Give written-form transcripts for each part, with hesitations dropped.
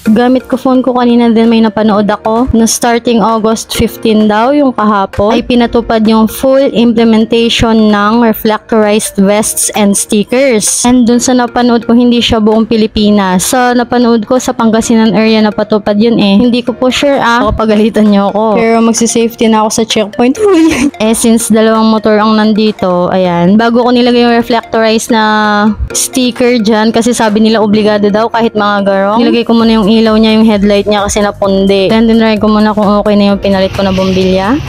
Gamit ko phone ko kanina din may napanood ako na starting August 15 daw yung kahapon ay pinatupad yung full implementation ng reflectorized vests and stickers. And dun sa napanood ko hindi siya buong Pilipinas. Sa napanood ko sa Pangasinan area napatupad yun eh. Hindi ko po sure kapagalitan niyo ako. Pero magsisafety na ako sa checkpoint. Since dalawang motor ang nandito, ayan. Bago ko nilagay yung reflectorized na sticker dyan kasi sabi nila obligado daw kahit mga garong. Nilagay ko muna yung ilaw niya, yung headlight niya kasi napundi. Then dinry ko muna kung okay na yung pinalit ko na bombilya.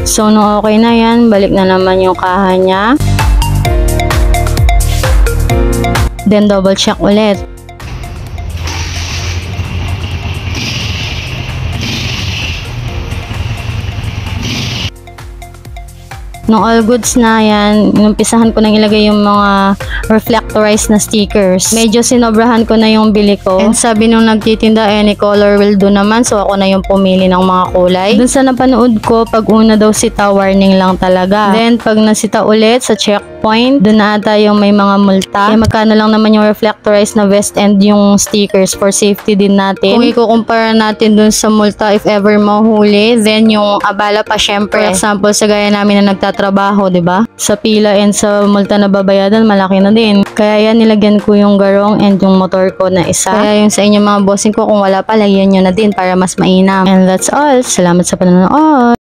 So no okay na yan, balik na naman yung kaha niya. Then double check ulit. Nung all goods na yan, inumpisahan ko nang ilagay yung mga reflectorized na stickers. Medyo sinobrahan ko na yung bili ko. And sabi nung nagtitinda, any color will do naman. So ako na yung pumili ng mga kulay. Dun sa napanood ko, pag una daw sita, warning lang talaga. Then pag nasita ulit sa checkpoint, dun na ata yung may mga multa. Kaya magkano lang naman yung reflectorized na vest and yung stickers for safety din natin. Kung ikukumpara natin dun sa multa, if ever mahuli, then yung abala pa syempre. For example, sa gaya namin na nagtatrabaho, 'di ba? Sa pila and sa multa na babayadan, malaki na din. Kaya yan, nilagyan ko yung garong and yung motor ko na isa. Kaya yung sa inyo mga bossing ko, kung wala pa, lagyan nyo na din para mas mainam. And that's all. Salamat sa panonood.